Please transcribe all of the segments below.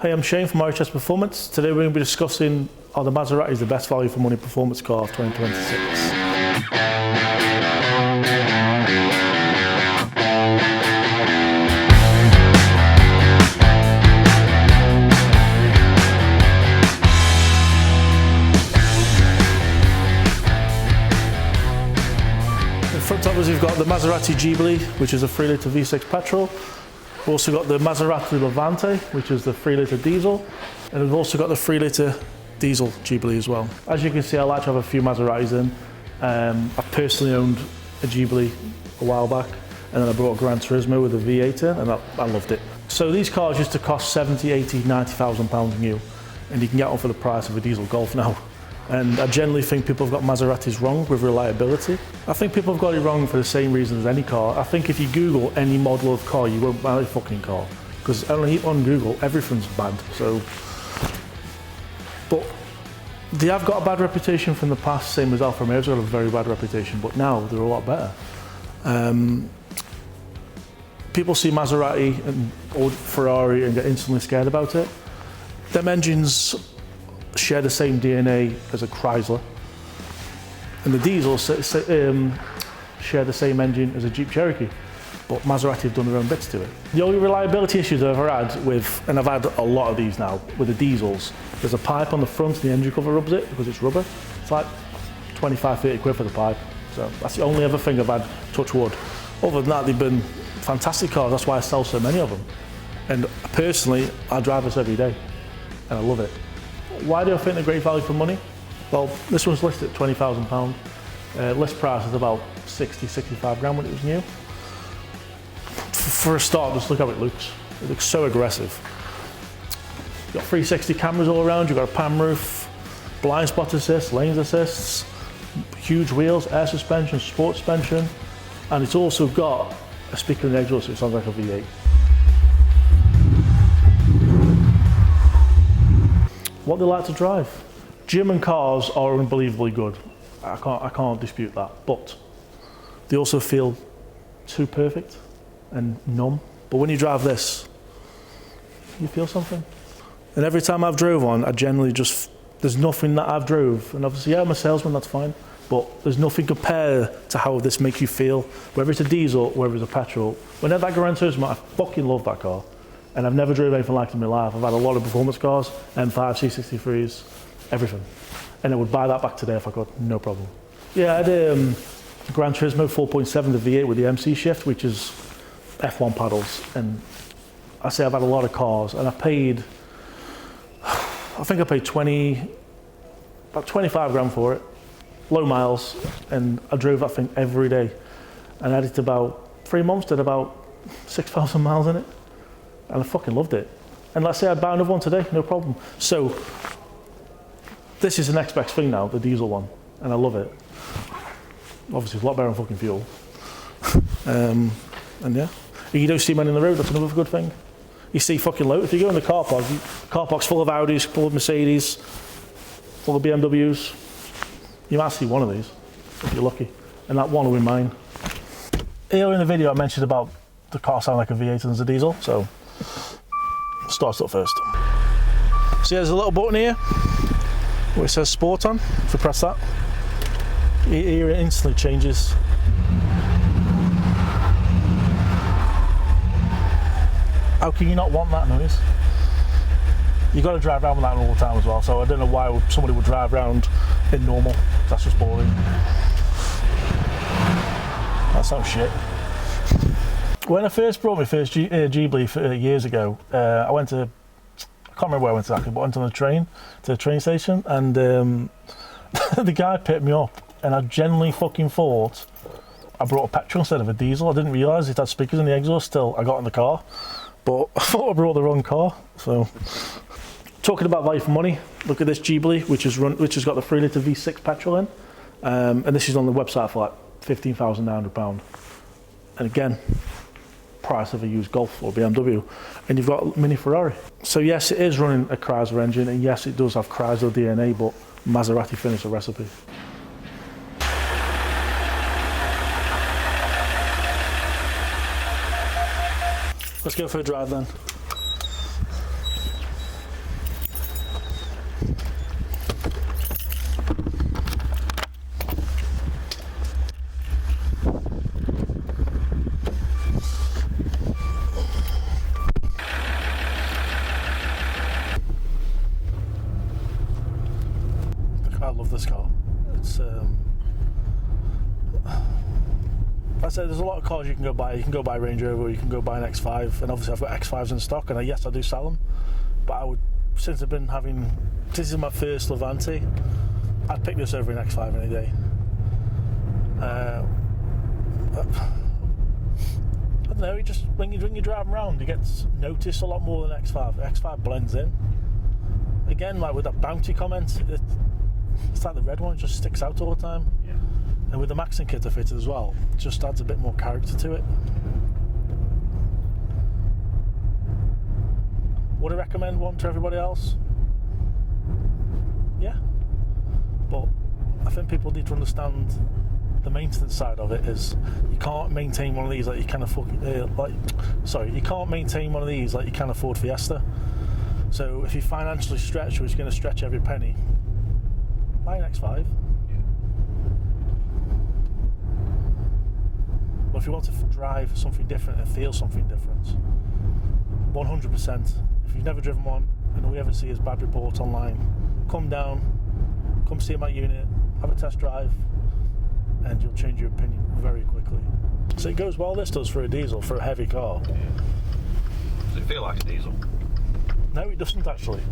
Hey, I'm Shane from RHS Performance. Today we're going to be discussing are the Maseratis the best value for money performance car of 2026. In front of us we've got the Maserati Ghibli, which is a 3-litre V6 petrol. We've also got the Maserati Levante, which is the 3-litre diesel, and we've also got the 3-litre diesel Ghibli as well. As you can see, I like to have a few Maseratis in. I personally owned a Ghibli a while back, and then I brought a Gran Turismo with a V8 in, and I loved it. So these cars used to cost 70, 80, 90,000 pounds new, and you can get one for the price of a diesel Golf now. And I generally think people have got Maseratis wrong with reliability. I think people have got it wrong for the same reason as any car. I think if you Google any model of car, you won't buy a fucking car. Because only on Google, everything's bad. So, but they have got a bad reputation from the past, same as Alfa Romeo's got a very bad reputation, but now they're a lot better. People see Maserati or Ferrari and get instantly scared about it. Them engines share the same DNA as a Chrysler, and the diesels share the same engine as a Jeep Cherokee, but Maserati have done their own bits to it. The only reliability issues I've ever had with, and I've had a lot of these now, with the diesels, there's a pipe on the front and the engine cover rubs it because it's rubber. It's like 25, 30 quid for the pipe. So that's the only other thing I've had, touch wood. Other than that, they've been fantastic cars. That's why I sell so many of them. And personally, I drive this every day and I love it. Why do I think they're great value for money? Well, this one's listed at £20,000. List price is about 60, 65 grand when it was new. For a start, just look how it looks. It looks so aggressive. You've got 360 cameras all around, you've got a pan roof, blind spot assist, lanes assists, huge wheels, air suspension, sport suspension, and it's also got a speaker in the exhaust, so it sounds like a V8. What they like to drive. German cars are unbelievably good. I can't dispute that, but they also feel too perfect and numb. But when you drive this, you feel something. And every time I've drove one, I generally just, there's nothing that I've drove, and obviously yeah, I'm a salesman, that's fine, but there's nothing compared to how this makes you feel, whether it's a diesel, whether it's a petrol. Whenever I go Gran Turismo, I fucking love that car. And I've never driven anything like it in my life. I've had a lot of performance cars, M5, C63s, everything. And I would buy that back today if I could, no problem. Yeah, I had a Gran Turismo 4.7, the V8 with the MC shift, which is F1 paddles. And I say I've had a lot of cars, and I paid, I think I paid about 25 grand for it, low miles, and I drove that thing every day. And I had it about 3 months, did about 6,000 miles in it. And I fucking loved it. And let's say I'd buy another one today, no problem. So this is the next best thing now, the diesel one, and I love it. Obviously it's a lot better on fucking fuel. And yeah, you don't see many on the road, that's another good thing. You see fucking loads. If you go in the car park's full of Audis, full of Mercedes, full of BMWs. You might see one of these, if you're lucky. And that one will be mine. Earlier in the video I mentioned about the car sound like a V8 and it's a diesel, so start up first. See, there's a little button here where it says sport on. If you press that, here it instantly changes. How can you not want that noise? You've got to drive around with that all the time as well, so I don't know why somebody would drive around in normal. That's just boring. That sounds shit. When I first brought my first Ghibli years ago, I went to, I can't remember where I went exactly, but I went on the train to the train station, and the guy picked me up, and I genuinely fucking thought I brought a petrol instead of a diesel. I didn't realise it had speakers in the exhaust till I got in the car, but I thought I brought the wrong car. So, talking about value for money, look at this Ghibli, which has got the 3-litre V6 petrol in, and this is on the website for like £15,900. And again, price of a used Golf or BMW, and you've got mini Ferrari. So yes, it is running a Chrysler engine, and yes, it does have Chrysler DNA, but Maserati finished the recipe. Let's go for a drive then. I said, there's a lot of cars you can go buy. You can go buy Range Rover, or you can go buy an X5, and obviously I've got X5s in stock, and yes, I do sell them. But I would, since this is my first Levante, I'd pick this over an X5 any day. I don't know. You just when you're driving around, you get noticed a lot more than X5. X5 blends in. Again, like with that bounty comment, it's like the red one, it just sticks out all the time. Yeah. And with the Maxing kit fitted as well, it just adds a bit more character to it. Would I recommend one to everybody else? Yeah. But I think people need to understand the maintenance side of it is you can't maintain one of these like you can afford. You can't maintain one of these like you can afford Fiesta. So if you financially stretch, or it's going to stretch every penny, buy an X5. Yeah. But if you want to drive something different and feel something different, 100%. If you've never driven one and all you ever see is bad reports online, come down, come see my unit, have a test drive, and you'll change your opinion very quickly. So it goes well, this does, for a diesel, for a heavy car. Yeah. Does it feel like a diesel? No, it doesn't actually.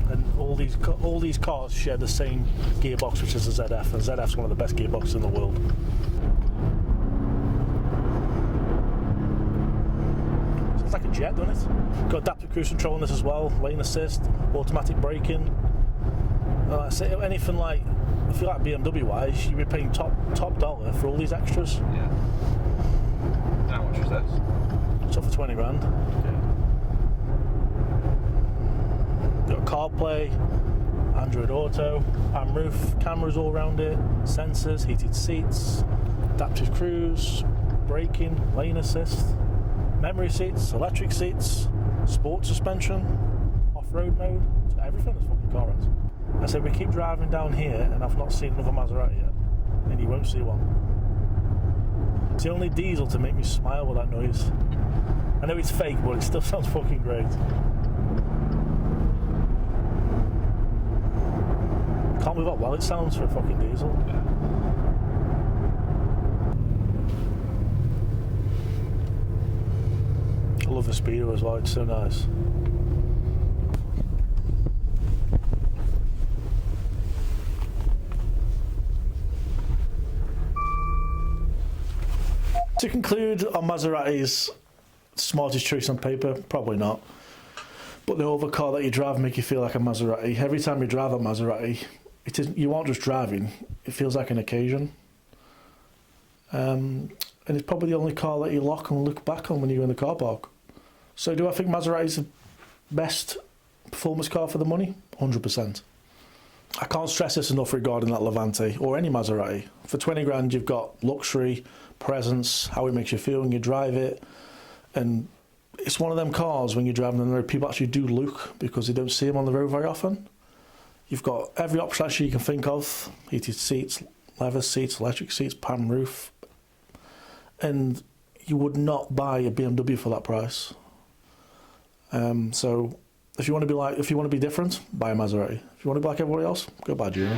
And all these cars share the same gearbox, which is a ZF, and ZF's one of the best gearboxes in the world. So it's like a jet, doesn't it? Got adaptive cruise control on this as well, lane assist, automatic braking. Anything like, if you like BMW wise, you'd be paying top dollar for all these extras. Yeah. How much was this? It's up for 20 grand. Yeah. Got CarPlay, Android Auto, pan roof, cameras all around it, sensors, heated seats, adaptive cruise, braking, lane assist, memory seats, electric seats, sport suspension, off-road mode, so everything this fucking car has. I said, we keep driving down here and I've not seen another Maserati yet, and you won't see one. It's the only diesel to make me smile with that noise. I know it's fake, but it still sounds fucking great. Can't believe how well it sounds for a fucking diesel. Yeah. I love the speedo as well, it's so nice. To conclude on Maserati's smartest choice on paper, probably not. But the other car that you drive make you feel like a Maserati. Every time you drive a Maserati, you aren't just driving, it feels like an occasion. And it's probably the only car that you lock and look back on when you go in the car park. So do I think Maserati's the best performance car for the money? 100%. I can't stress this enough regarding that Levante or any Maserati. For 20 grand you've got luxury, presence, how it makes you feel when you drive it, and it's one of them cars when you're driving on the road, people actually do look because they don't see them on the road very often. You've got every option actually you can think of, heated seats, leather seats, electric seats, pan roof, and you would not buy a BMW for that price. So if you want to be different, buy a Maserati. If you want to be like everybody else, go buy a Junior.